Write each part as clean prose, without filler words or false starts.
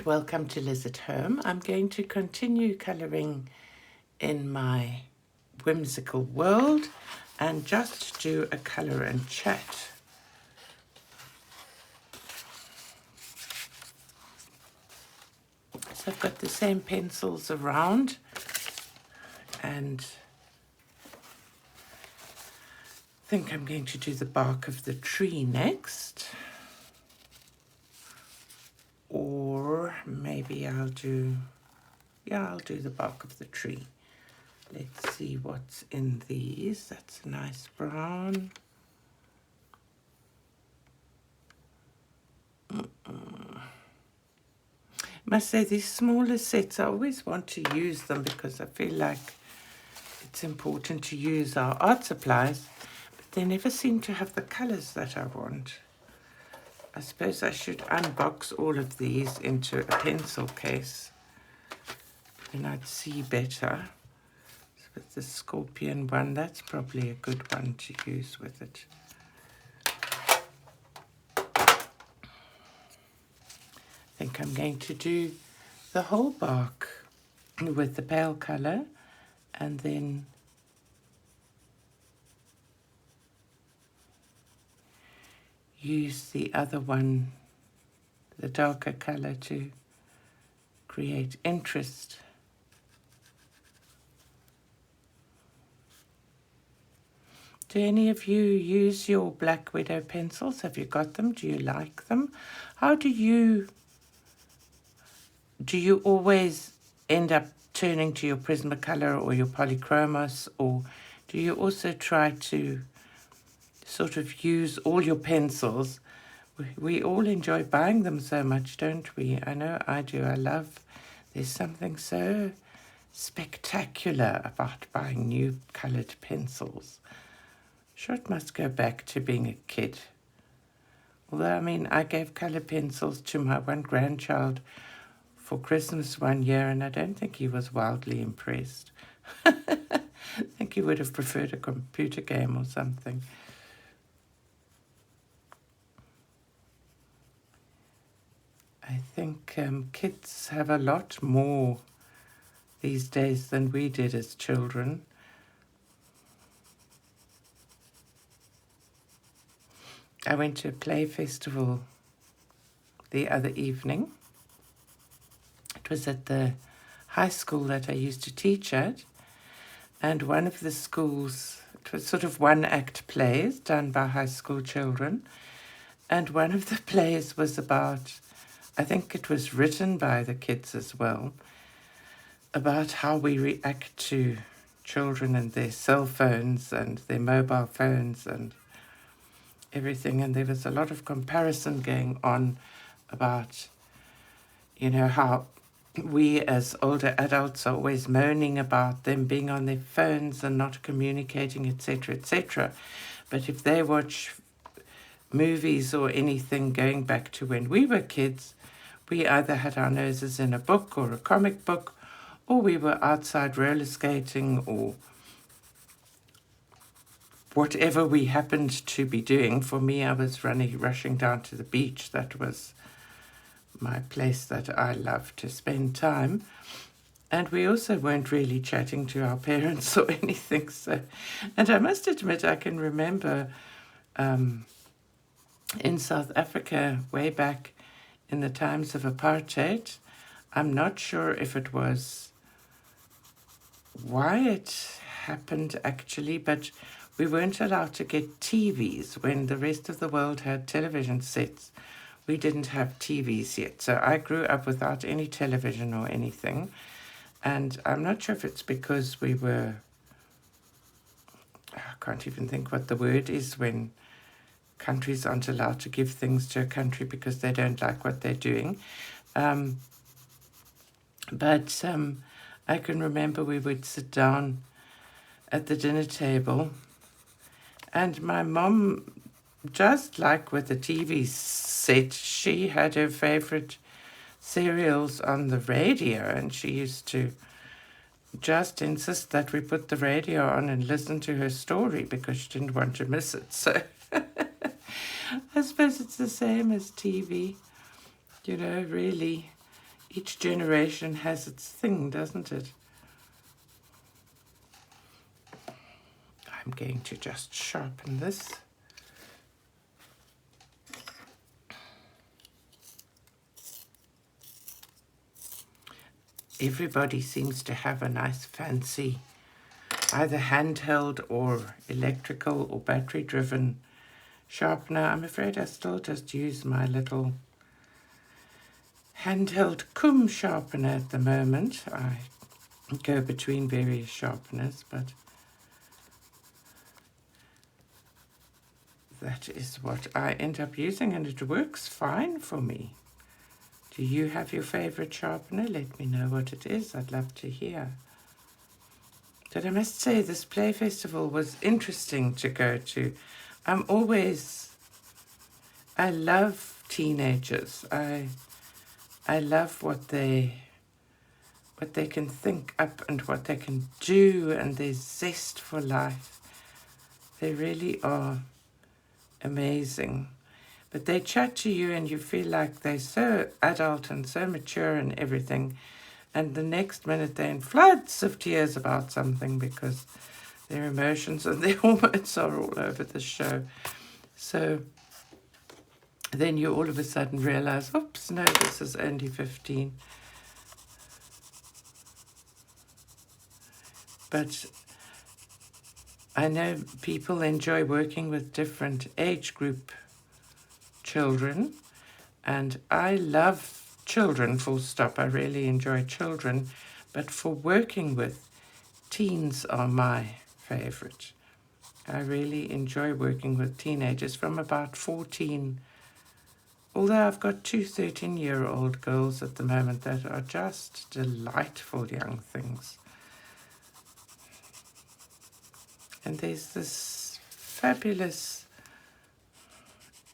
welcome to Liz at Home. I'm going to continue colouring in my whimsical world and just do a colour and chat. So I've got the same pencils around, and I think I'm going to do the bark of the tree next. Or maybe I'll do the bark of the tree. Let's see what's in these. That's a nice brown. Must say, these smaller sets, I always want to use them because I feel like it's important to use our art supplies, but they never seem to have the colours that I want. I suppose I should unbox all of these into a pencil case, and I'd see better. So with the scorpion one, that's probably a good one to use with it. I think I'm going to do the whole bark with the pale colour, and then use the other one, the darker colour, to create interest. Do any of you use your Black Widow pencils? Have you got them? Do you like them? How do you always end up turning to your Prismacolor or your Polychromos, or do you also try to sort of use all your pencils? We all enjoy buying them so much, don't we? I know I do. There's something so spectacular about buying new coloured pencils. Sure, it must go back to being a kid. Although, I mean, I gave colour pencils to my one grandchild for Christmas one year, and I don't think he was wildly impressed. I think he would have preferred a computer game or something. I think kids have a lot more these days than we did as children. I went to a play festival the other evening. It was at the high school that I used to teach at, and one of the schools, it was sort of one-act plays done by high school children, and one of the plays was about, I think it was written by the kids as well, about how we react to children and their cell phones and their mobile phones and everything. And there was a lot of comparison going on about, you know, how we as older adults are always moaning about them being on their phones and not communicating, etc., etc. But if they watch movies or anything going back to when we were kids, we either had our noses in a book or a comic book, or we were outside roller skating, or whatever we happened to be doing. For me, I was rushing down to the beach. That was my place that I loved to spend time. And we also weren't really chatting to our parents or anything. So, and I must admit, I can remember in South Africa, way back in the times of apartheid, I'm not sure if it was why it happened actually, but we weren't allowed to get TVs when the rest of the world had television sets. We didn't have TVs yet. So I grew up without any television or anything. And I'm not sure if it's because we were, I can't even think what the word is when countries aren't allowed to give things to a country because they don't like what they're doing. But I can remember we would sit down at the dinner table, and my mom, just like with the TV set, she had her favorite serials on the radio, and she used to just insist that we put the radio on and listen to her story because she didn't want to miss it. So I suppose it's the same as TV, you know, really. Each generation has its thing, doesn't it? I'm going to just sharpen this. Everybody seems to have a nice fancy, either handheld or electrical or battery driven sharpener. I'm afraid I still just use my little handheld comb sharpener at the moment. I go between various sharpeners, but that is what I end up using, and it works fine for me. Do you have your favorite sharpener? Let me know what it is. I'd love to hear. But I must say, this play festival was interesting to go to. I love teenagers. I love what they can think up and what they can do, and their zest for life. They really are amazing. But they chat to you and you feel like they're so adult and so mature and everything, and the next minute they're in floods of tears about something because their emotions and their hormones are all over the show. So then you all of a sudden realize, oops, no, this is only 15. But I know people enjoy working with different age group children, and I love children, full stop. I really enjoy children, but for working with, teens are my favorite. I really enjoy working with teenagers from about 14, although I've got two 13-year-old girls at the moment that are just delightful young things. And there's this fabulous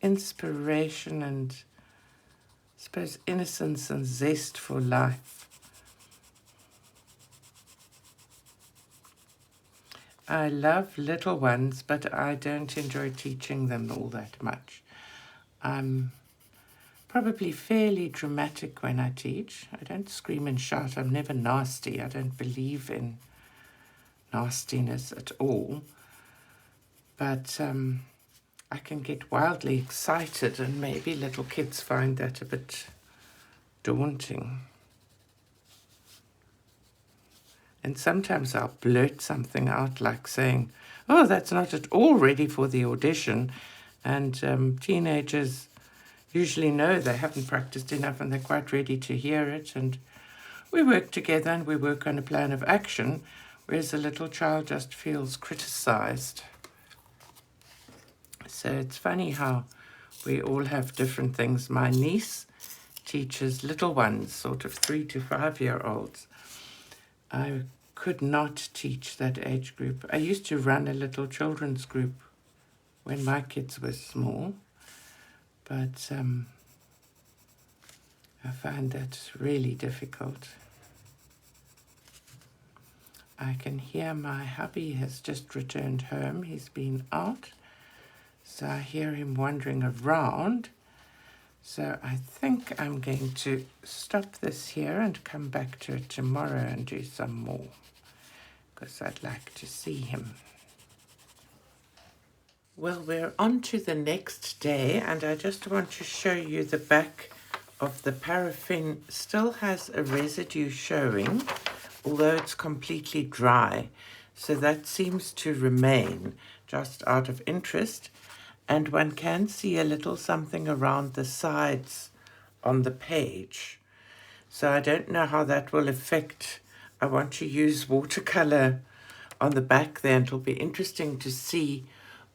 inspiration and, I suppose, innocence and zest for life. I love little ones, but I don't enjoy teaching them all that much. I'm probably fairly dramatic when I teach. I don't scream and shout. I'm never nasty. I don't believe in nastiness at all. But I can get wildly excited, and maybe little kids find that a bit daunting. And sometimes I'll blurt something out, like saying, oh, that's not at all ready for the audition. And teenagers usually know they haven't practiced enough and they're quite ready to hear it. And we work together and we work on a plan of action, whereas a little child just feels criticized. So it's funny how we all have different things. My niece teaches little ones, sort of 3 to 5 year olds. I could not teach that age group. I used to run a little children's group when my kids were small, but I find that really difficult. I can hear my hubby has just returned home. He's been out, so I hear him wandering around. So I think I'm going to stop this here and come back to it tomorrow and do some more, because I'd like to see him. Well, we're on to the next day, and I just want to show you the back of the paraffin. Still has a residue showing, although it's completely dry. So that seems to remain just out of interest. And one can see a little something around the sides on the page. So I don't know how that will affect. I want to use watercolor on the back there, and it'll be interesting to see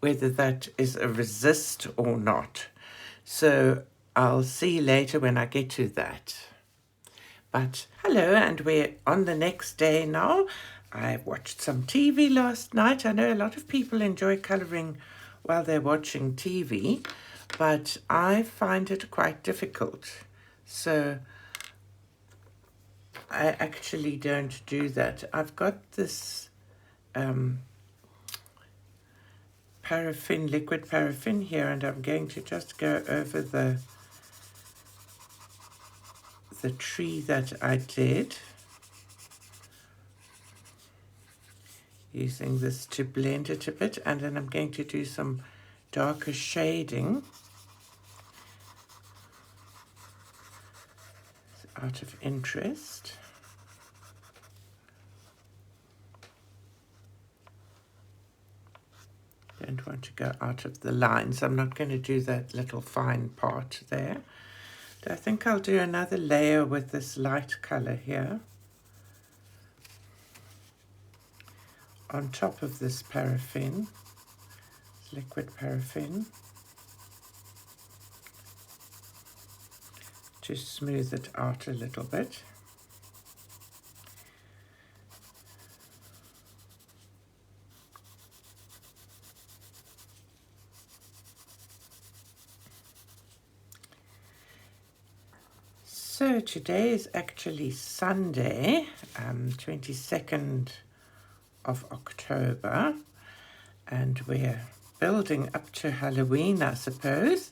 whether that is a resist or not. So I'll see later when I get to that. But hello, and we're on the next day now. I watched some TV last night. I know a lot of people enjoy coloring while they're watching TV, but I find it quite difficult. So I actually don't do that. I've got this paraffin, liquid paraffin here, and I'm going to just go over the the tree that I did, using this to blend it a bit, and then I'm going to do some darker shading out of interest. Don't want to go out of the lines. I'm not going to do that little fine part there. I think I'll do another layer with this light color here on top of this paraffin, liquid paraffin, to smooth it out a little bit. So today is actually Sunday, 22nd of October, and we're building up to Halloween, I suppose.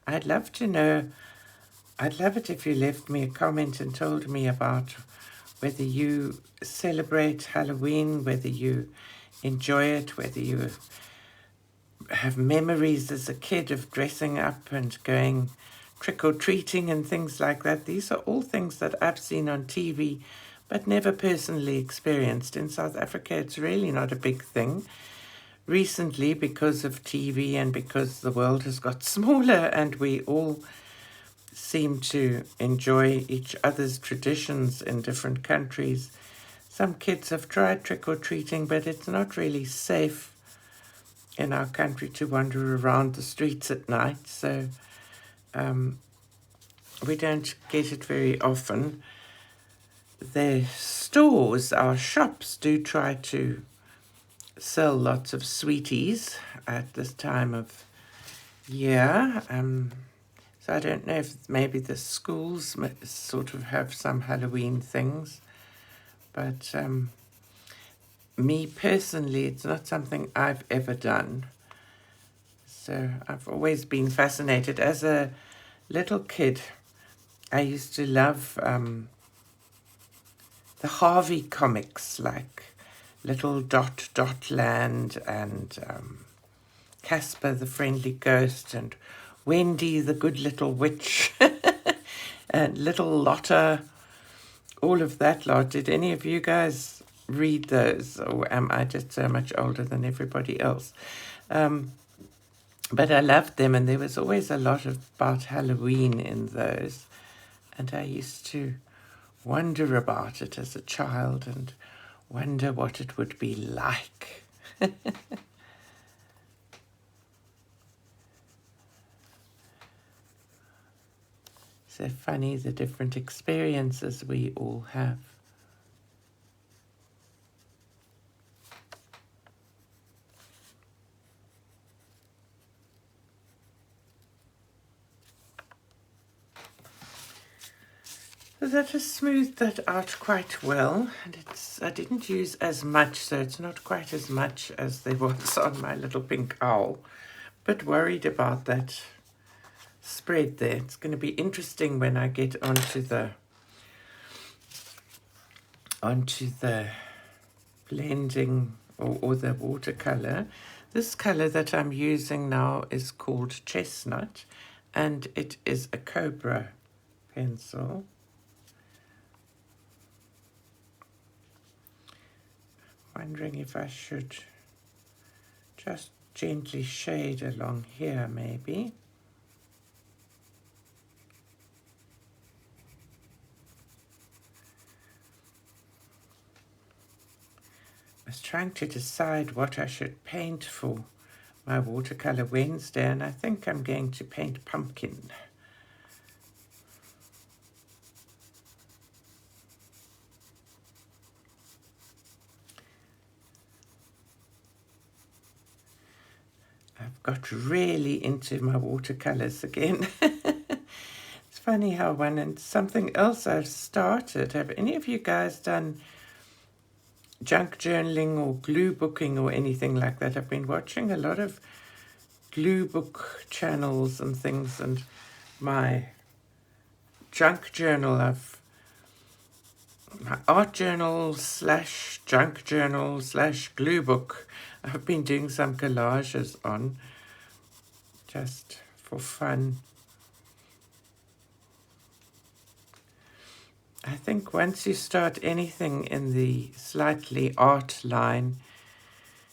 I'd love to know, I'd love it if you left me a comment and told me about whether you celebrate Halloween, whether you enjoy it, whether you have memories as a kid of dressing up and going trick-or-treating and things like that. These are all things that I've seen on TV but never personally experienced. In South Africa, it's really not a big thing. Recently, because of TV and because the world has got smaller and we all seem to enjoy each other's traditions in different countries, some kids have tried trick-or-treating, but it's not really safe in our country to wander around the streets at night, so we don't get it very often. The stores, our shops, do try to sell lots of sweeties at this time of year. So I don't know if maybe the schools sort of have some Halloween things, but me personally, it's not something I've ever done. So I've always been fascinated. As a little kid, I used to love the Harvey comics, like Little Dot Dot Land and Casper the Friendly Ghost and Wendy the Good Little Witch and Little Lotta, all of that lot. Did any of you guys read those, or am I just so much older than everybody else? But I loved them, and there was always a lot about Halloween in those, and I used to wonder about it as a child and wonder what it would be like. So funny, the different experiences we all have. So that has smoothed that out quite well, and I didn't use as much, so it's not quite as much as there was on my little pink owl, but worried about that spread there. It's going to be interesting when I get onto the blending or the watercolor. This color that I'm using now is called Chestnut, and it is a Cobra pencil. Wondering if I should just gently shade along here, maybe. I was trying to decide what I should paint for my Watercolor Wednesday, and I think I'm going to paint pumpkin. I've got really into my watercolors again. It's funny how and something else I've started. Have any of you guys done junk journaling or glue booking or anything like that? I've been watching a lot of glue book channels and things, and my junk journal. My art journal slash junk journal slash glue book. I've been doing some collages on, just for fun. I think once you start anything in the slightly art line,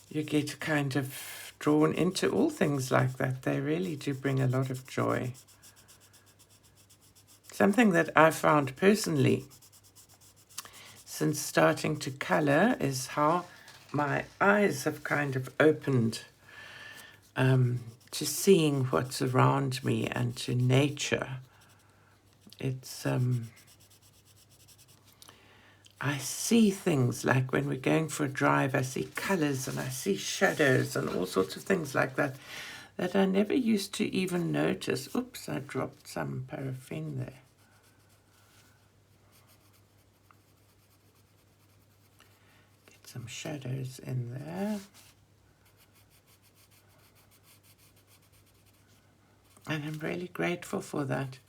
you get kind of drawn into all things like that. They really do bring a lot of joy. Something that I found personally since starting to color is how my eyes have kind of opened to seeing what's around me and to nature. It's I see things like when we're going for a drive, I see colors and I see shadows and all sorts of things like that that I never used to even notice. Oops, I dropped some paraffin there. Get some shadows in there. And I'm really grateful for that.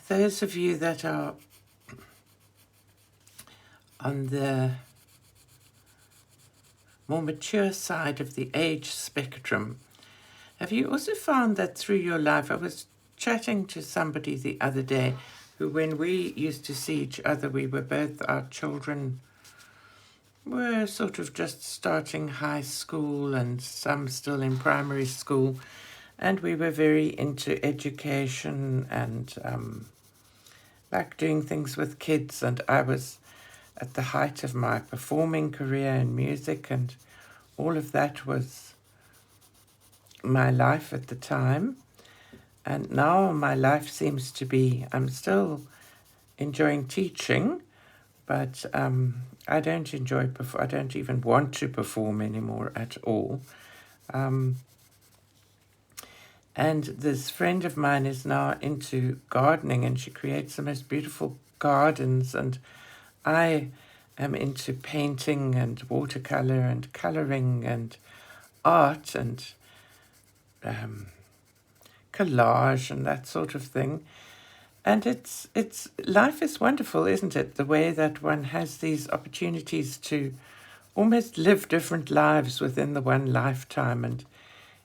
Those of you that are on the more mature side of the age spectrum, have you also found that through your life? I was chatting to somebody the other day who, when we used to see each other, we were both, our children were sort of just starting high school and some still in primary school, and we were very into education and like doing things with kids, and I was at the height of my performing career in music, and all of that was my life at the time. And now my life seems to be, I'm still enjoying teaching, but I don't enjoy, I don't even want to perform anymore at all. And this friend of mine is now into gardening, and she creates the most beautiful gardens, and I am into painting and watercolor and coloring and art and collage and that sort of thing. And it's life is wonderful, isn't it? The way that one has these opportunities to almost live different lives within the one lifetime and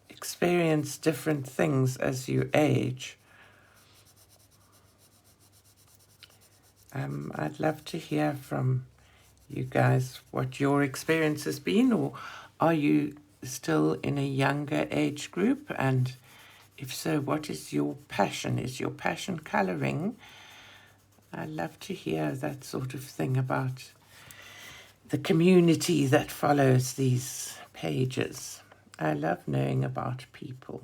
experience different things as you age. I'd love to hear from you guys what your experience has been, or are you still in a younger age group? And if so, what is your passion? Is your passion coloring? I'd love to hear that sort of thing about the community that follows these pages. I love knowing about people.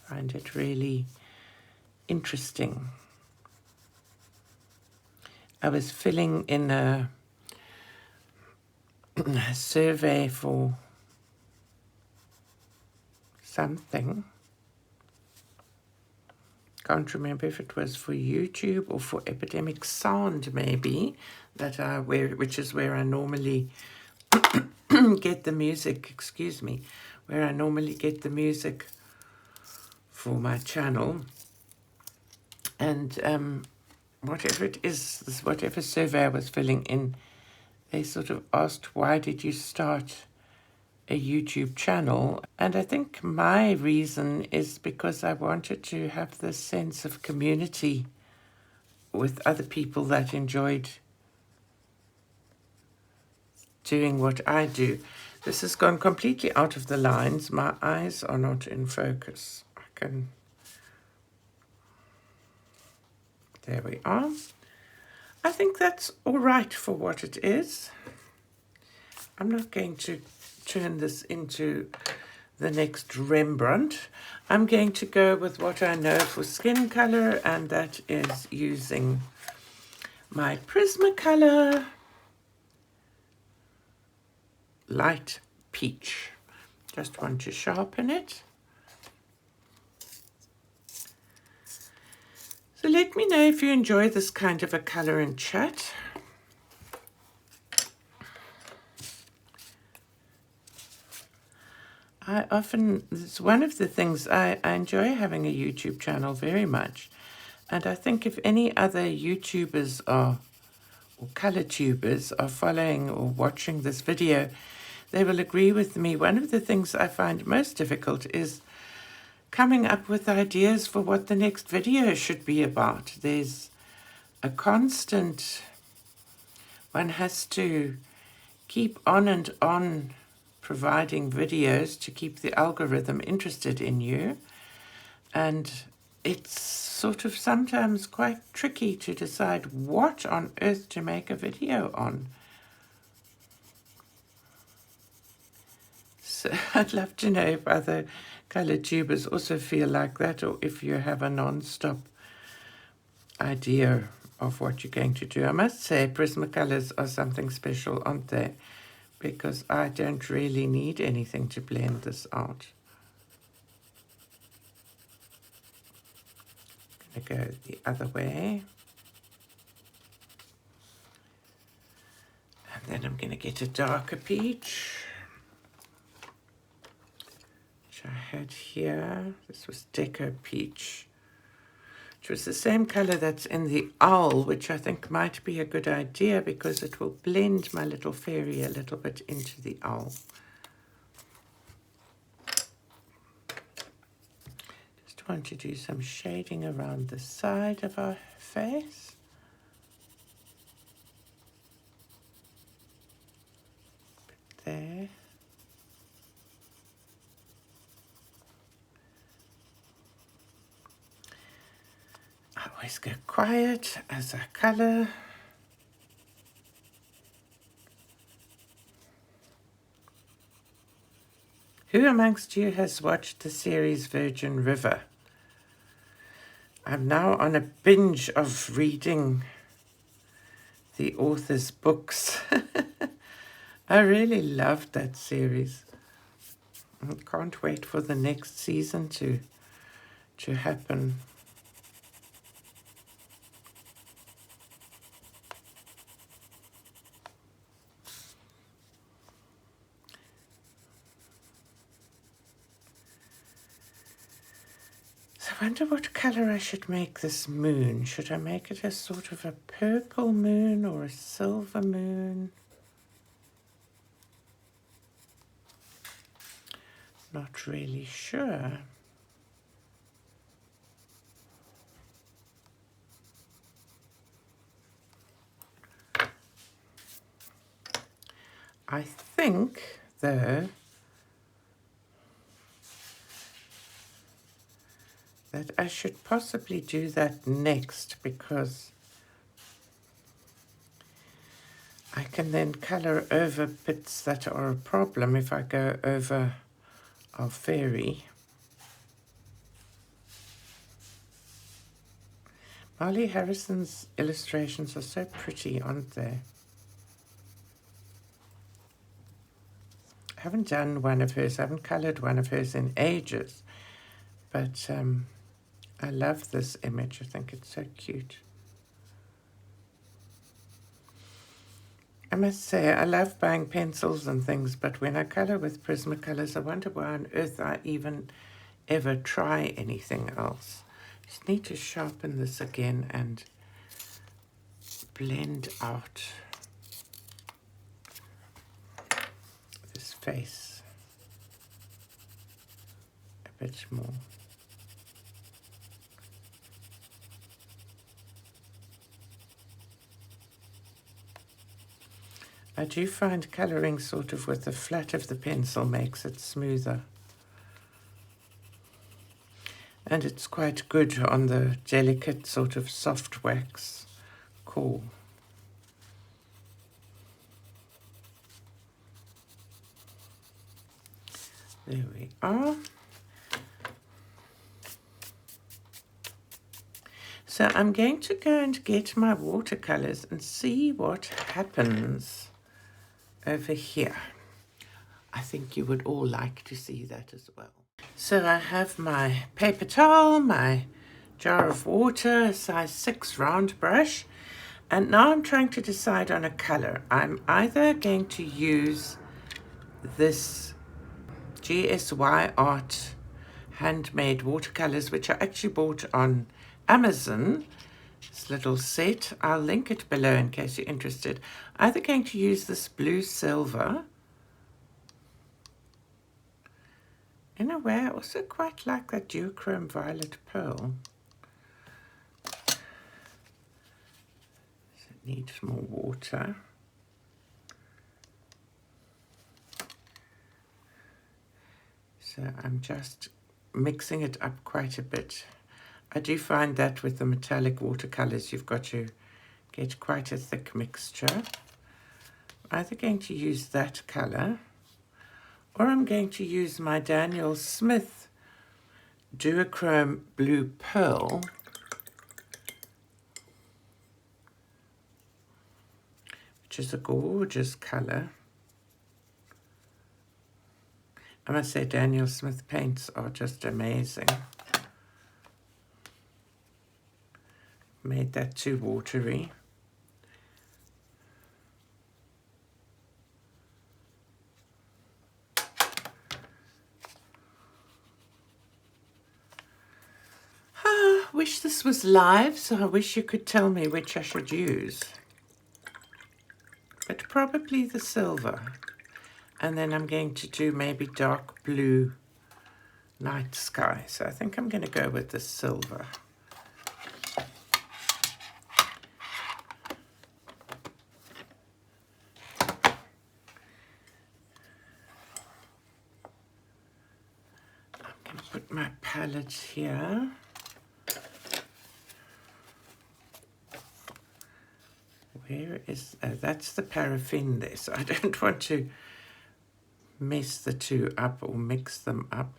I find it really interesting. I was filling in a survey for something. Can't remember if it was for YouTube or for Epidemic Sound, maybe, which is where I normally get the music, excuse me, where I normally get the music for my channel. And whatever it is, whatever survey I was filling in, they sort of asked, why did you start a YouTube channel? And I think my reason is because I wanted to have this sense of community with other people that enjoyed doing what I do. This has gone completely out of the lines. My eyes are not in focus. There we are. I think that's all right for what it is. I'm not going to turn this into the next Rembrandt. I'm going to go with what I know for skin color, and that is using my Prismacolor Light Peach. Just want to sharpen it. So let me know if you enjoy this kind of a color and chat. it's one of the things, I enjoy having a YouTube channel very much. And I think if any other YouTubers or color tubers are following or watching this video, they will agree with me. One of the things I find most difficult is coming up with ideas for what the next video should be about. There's a constant, one has to keep on and on providing videos to keep the algorithm interested in you. And it's sort of sometimes quite tricky to decide what on earth to make a video on. So I'd love to know if other color tubers also feel like that, or if you have a non-stop idea of what you're going to do. I must say Prismacolors are something special, aren't they? Because I don't really need anything to blend this out. I'm going to go the other way. And then I'm going to get a darker peach, which I had here. This was Deco Peach, which was the same color that's in the owl, which I think might be a good idea because it will blend my little fairy a little bit into the owl. Just want to do some shading around the side of our face. There. I always go quiet as I colour. Who amongst you has watched the series Virgin River? I'm now on a binge of reading the author's books. I really loved that series. I can't wait for the next season to happen. So I wonder what colour I should make this moon. Should I make it a sort of a purple moon or a silver moon? Not really sure. I think, though, that I should possibly do that next, because I can then colour over bits that are a problem if I go over our fairy. Marley Harrison's illustrations are so pretty, aren't they? I haven't done one of hers, I haven't coloured one of hers in ages, but I love this image. I think it's so cute. I must say, I love buying pencils and things, but when I colour with Prismacolors, I wonder why on earth I even ever try anything else. Just need to sharpen this again and blend out this face a bit more. I do find colouring sort of with the flat of the pencil makes it smoother. And it's quite good on the delicate sort of soft wax core. There we are. So I'm going to go and get my watercolors and see what happens over here. I think you would all like to see that as well. So I have my paper towel, my jar of water, size 6 round brush, and now I'm trying to decide on a color. I'm either going to use this GSY Art Handmade Watercolors, which I actually bought on Amazon. This little set, I'll link it below in case you're interested. I'm either going to use this blue silver. In a way, I also quite like that duochrome violet pearl. It needs more water. So I'm just mixing it up quite a bit. I do find that with the metallic watercolors, you've got to get quite a thick mixture. I'm either going to use that color, or I'm going to use my Daniel Smith duochrome blue pearl, which is a gorgeous color. I must say Daniel Smith paints are just amazing. Made that too watery. Wish this was live, so I wish you could tell me which I should use. But probably the silver. And then I'm going to do maybe dark blue night sky. So I think I'm going to go with the silver. I'm going to put my palette here. Where is, that's the paraffin there, so I don't want to mess the two up or mix them up.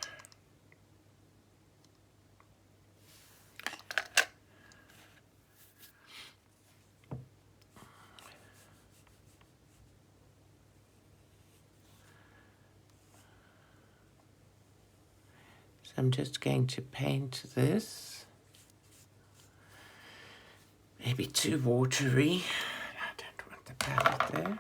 So I'm just going to paint this. Maybe too watery. I don't want the palette there.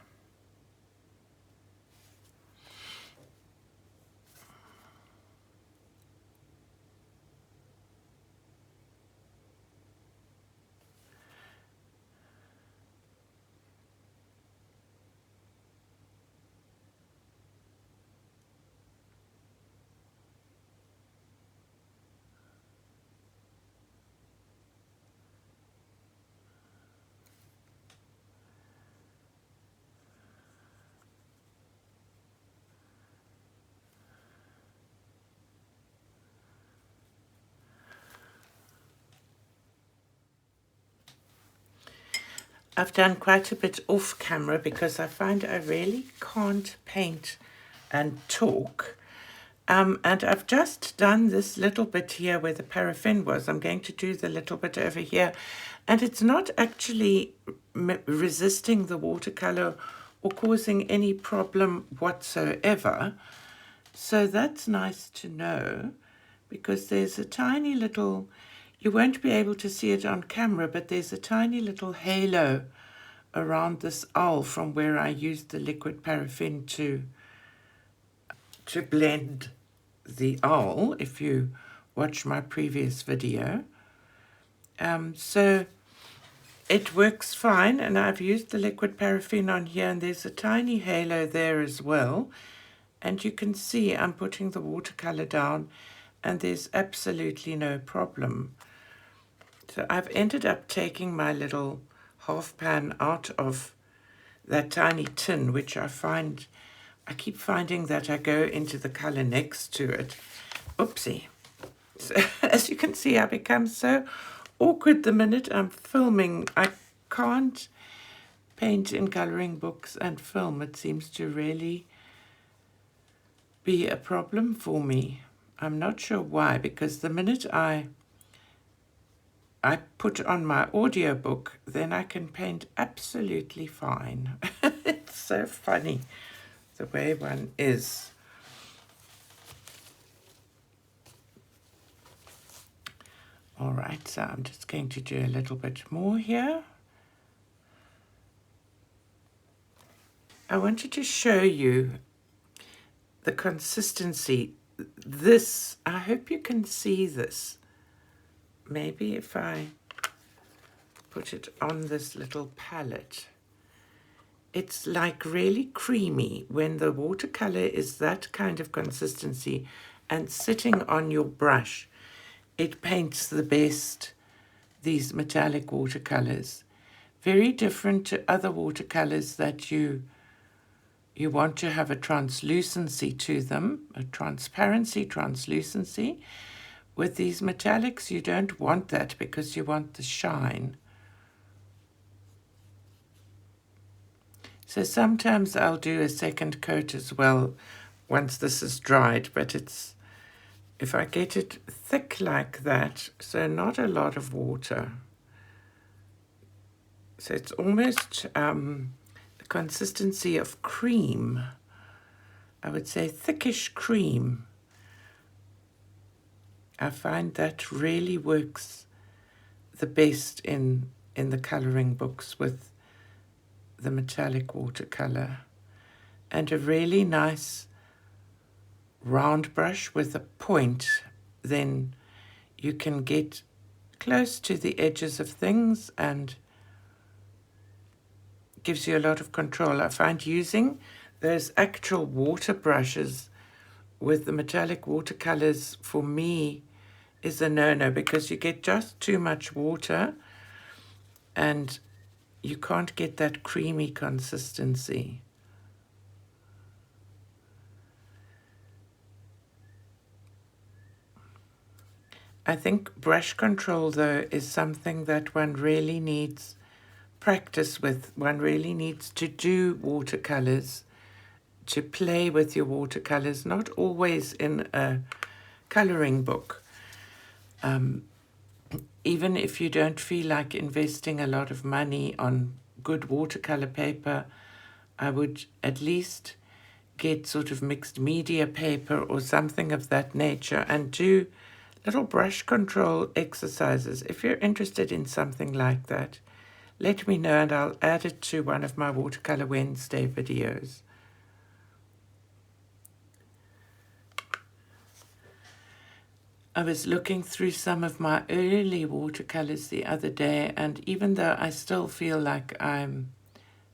I've done quite a bit off camera because I find I really can't paint and talk. And I've just done this little bit here where the paraffin was. I'm going to do the little bit over here. And it's not actually resisting the watercolor or causing any problem whatsoever. So that's nice to know, because there's a tiny little, you won't be able to see it on camera, but there's a tiny little halo around this owl from where I used the liquid paraffin to blend the owl, if you watch my previous video. So it works fine, and I've used the liquid paraffin on here, and there's a tiny halo there as well. And you can see I'm putting the watercolor down, and there's absolutely no problem. So I've ended up taking my little half pan out of that tiny tin, which I keep finding that I go into the color next to it. Oopsie. So as you can see, I become so awkward the minute I'm filming. I can't paint in coloring books and film. It seems to really be a problem for me. I'm not sure why, because the minute I put on my audiobook, then I can paint absolutely fine. It's so funny the way one is. All right, so I'm just going to do a little bit more here. I wanted to show you the consistency, this, I hope you can see this. Maybe if I put it on this little palette. It's like really creamy when the watercolor is that kind of consistency and sitting on your brush. It paints the best, these metallic watercolors. Very different to other watercolors that you want to have a translucency to them, a transparency, translucency. With these metallics, you don't want that because you want the shine. So sometimes I'll do a second coat as well once this is dried, but it's, if I get it thick like that, so not a lot of water. So it's almost the consistency of cream. I would say thickish cream. I find that really works the best in the coloring books with the metallic watercolor. And a really nice round brush with a point, then you can get close to the edges of things and gives you a lot of control. I find using those actual water brushes with the metallic watercolors for me is a no-no, because you get just too much water and you can't get that creamy consistency. I think brush control, though, is something that one really needs practice with. One really needs to do watercolors, to play with your watercolors, not always in a coloring book. Even if you don't feel like investing a lot of money on good watercolor paper, I would at least get sort of mixed media paper or something of that nature and do little brush control exercises. If you're interested in something like that, let me know and I'll add it to one of my Watercolor Wednesday videos. I was looking through some of my early watercolors the other day, and even though I still feel like I'm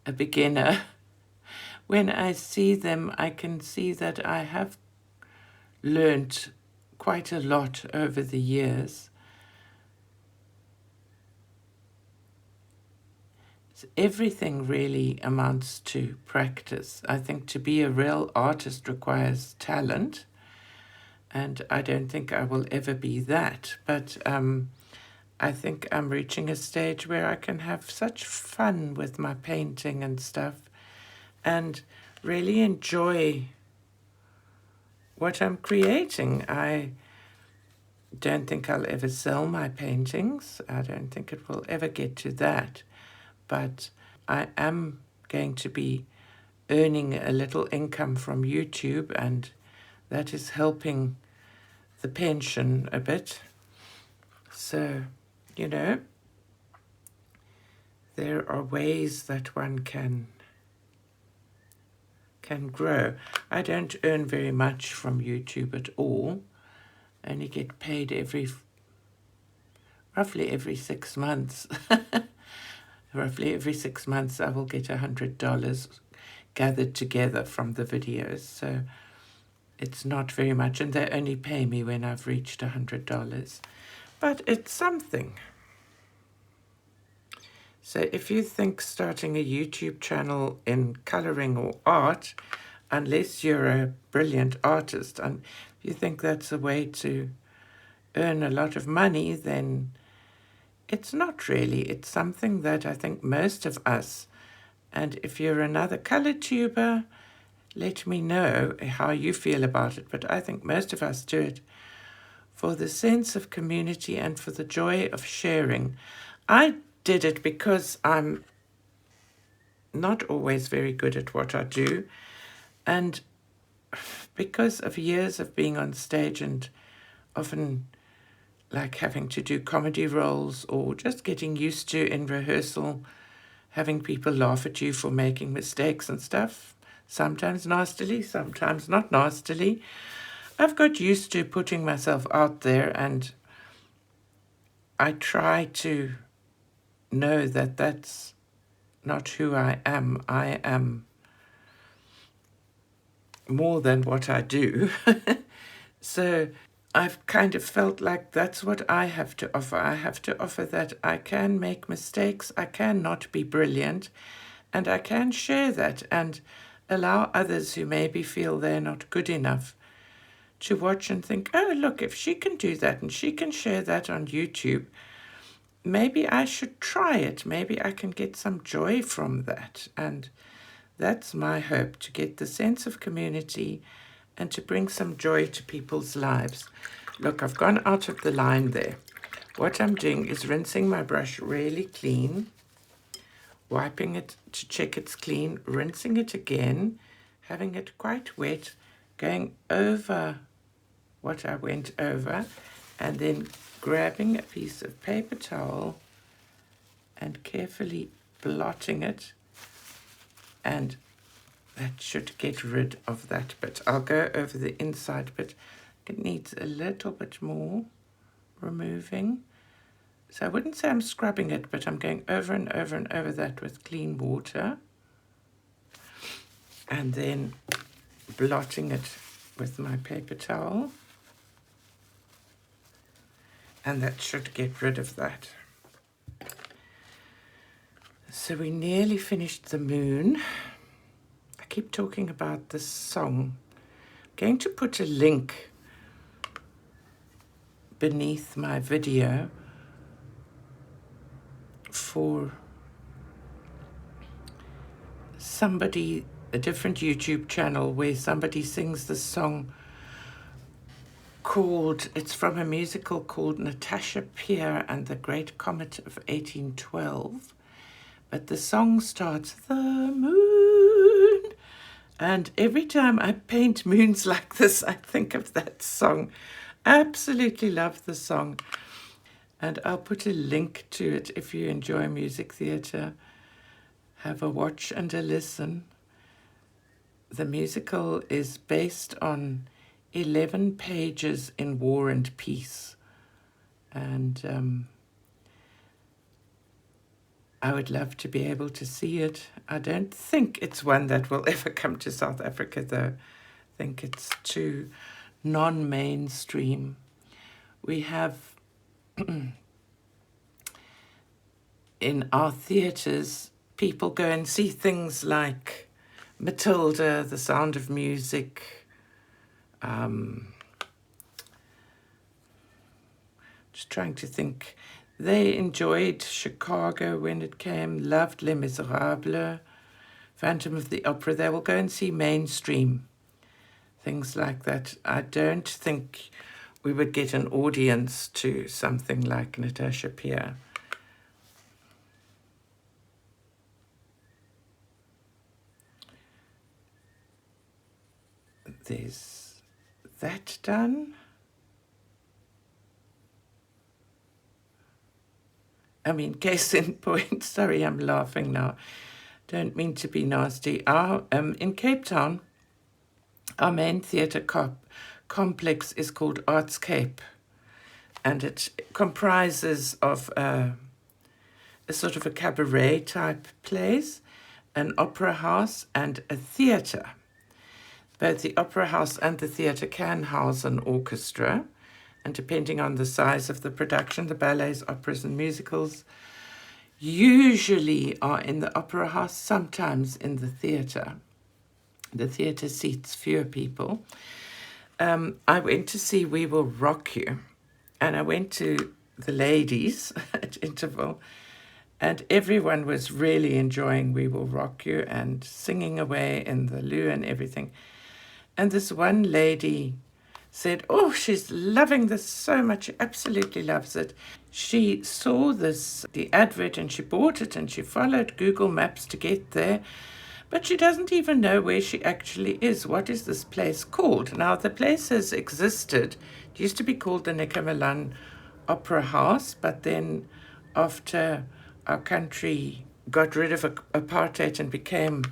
a beginner, when I see them, I can see that I have learnt quite a lot over the years. Everything really amounts to practice. I think to be a real artist requires talent, and I don't think I will ever be that. But I think I'm reaching a stage where I can have such fun with my painting and stuff and really enjoy what I'm creating. I don't think I'll ever sell my paintings. I don't think it will ever get to that. But I am going to be earning a little income from YouTube, and that is helping the pension a bit. So, you know, there are ways that one can grow. I don't earn very much from YouTube at all. I only get paid roughly every 6 months. Roughly every 6 months I will get $100 gathered together from the videos. So it's not very much, and they only pay me when I've reached $100. But it's something. So if you think starting a YouTube channel in coloring or art, unless you're a brilliant artist, and if you think that's a way to earn a lot of money, then it's not really. It's something that I think most of us, and if you're another color tuber, let me know how you feel about it. But I think most of us do it for the sense of community and for the joy of sharing. I did it because I'm not always very good at what I do, and because of years of being on stage and often like having to do comedy roles or just getting used to in rehearsal having people laugh at you for making mistakes and stuff. sometimes nastily, sometimes not nastily. I've got used to putting myself out there, and I try to know that that's not who I am. I am more than what I do. So I've kind of felt like that's what I have to offer. I have to offer that I can make mistakes, I can not be brilliant, and I can share that and allow others who maybe feel they're not good enough to watch and think, oh, look, if she can do that and she can share that on YouTube, maybe I should try it. Maybe I can get some joy from that. And that's my hope, to get the sense of community and to bring some joy to people's lives. Look, I've gone out of the line there. What I'm doing is rinsing my brush really clean, wiping it to check it's clean, rinsing it again, having it quite wet, going over what I went over, and then grabbing a piece of paper towel and carefully blotting it, and that should get rid of that bit. I'll go over the inside bit. It needs a little bit more removing. So I wouldn't say I'm scrubbing it, but I'm going over and over and over that with clean water, and then blotting it with my paper towel. And that should get rid of that. So we nearly finished the moon. I keep talking about this song. I'm going to put a link beneath my video for somebody, a different YouTube channel where somebody sings this song called, it's from a musical called Natasha Pierre and the Great Comet of 1812. But the song starts, the moon. And every time I paint moons like this, I think of that song. Absolutely love the song. And I'll put a link to it if you enjoy music theatre. Have a watch and a listen. The musical is based on 11 pages in War and Peace. And I would love to be able to see it. I don't think it's one that will ever come to South Africa, though. I think it's too non-mainstream. We have in our theatres, people go and see things like Matilda, The Sound of Music, just trying to think. They enjoyed Chicago when it came, loved Les Miserables, Phantom of the Opera. They will go and see mainstream, things like that. I don't think we would get an audience to something like Natasha Pierre. There's that done. I mean, case in point, sorry, I'm laughing now. Don't mean to be nasty. In Cape Town, our main theatre complex is called Arts Cape, and it comprises of a sort of a cabaret type place, an opera house, and a theatre. Both the opera house and the theatre can house an orchestra, and depending on the size of the production, the ballets, operas, and musicals usually are in the opera house, sometimes in the theatre. The theatre seats fewer people. I went to see We Will Rock You, and I went to the ladies at interval, and everyone was really enjoying We Will Rock You and singing away in the loo and everything. And this one lady said, oh, she's loving this so much, she absolutely loves it. She saw the advert, and she bought it, and she followed Google Maps to get there, but she doesn't even know where she actually is. What is this place called? Now, the place has existed. It used to be called the Nikamelan Opera House, but then after our country got rid of apartheid and became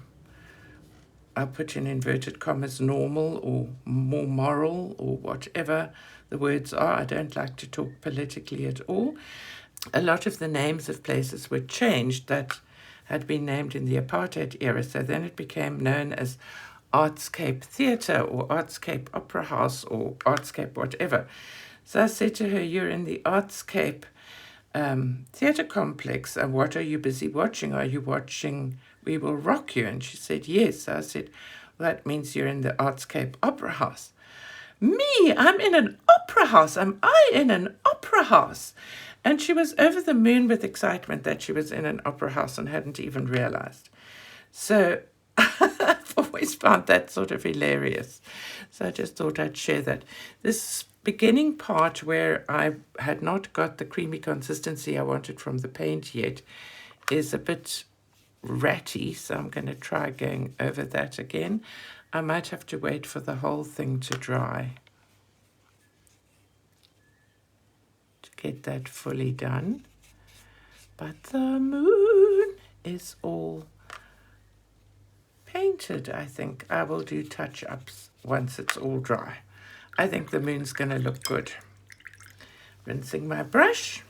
I'll put in inverted commas normal or more moral or whatever the words are. I don't like to talk politically at all. A lot of the names of places were changed that had been named in the apartheid era, so then it became known as Artscape Theatre or Artscape Opera House or Artscape whatever. So I said to her, you're in the Artscape theatre complex, and what are you busy watching? Are you watching We Will Rock You? And she said, yes. So I said, well, that means you're in the Artscape Opera House. Me, I'm in an opera house. Am I in an opera house? And she was over the moon with excitement that she was in an opera house and hadn't even realized. So I've always found that sort of hilarious. So I just thought I'd share that. This beginning part where I had not got the creamy consistency I wanted from the paint yet is a bit ratty, so I'm going to try going over that again. I might have to wait for the whole thing to dry to get that fully done. But the moon is all painted. I think I will do touch-ups once it's all dry. I think the moon's going to look good. Rinsing my brush.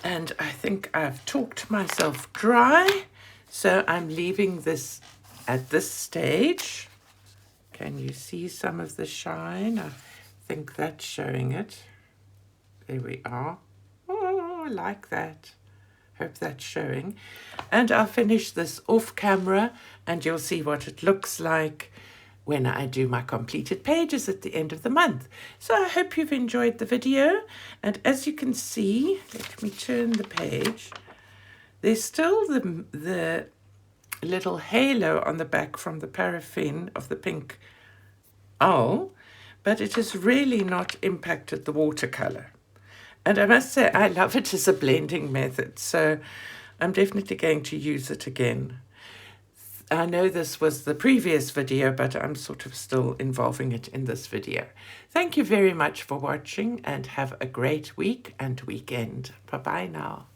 And I think I've talked myself dry, so I'm leaving this at this stage. Can you see some of the shine? I think that's showing it. There we are. Oh, I like that. Hope that's showing. And I'll finish this off camera, and you'll see what it looks like when I do my completed pages at the end of the month. So I hope you've enjoyed the video. And as you can see, let me turn the page. There's still the little halo on the back from the paraffin of the pink owl, but it has really not impacted the watercolor. And I must say, I love it as a blending method, so I'm definitely going to use it again. I know this was the previous video, but I'm sort of still involving it in this video. Thank you very much for watching, and have a great week and weekend. Bye-bye now.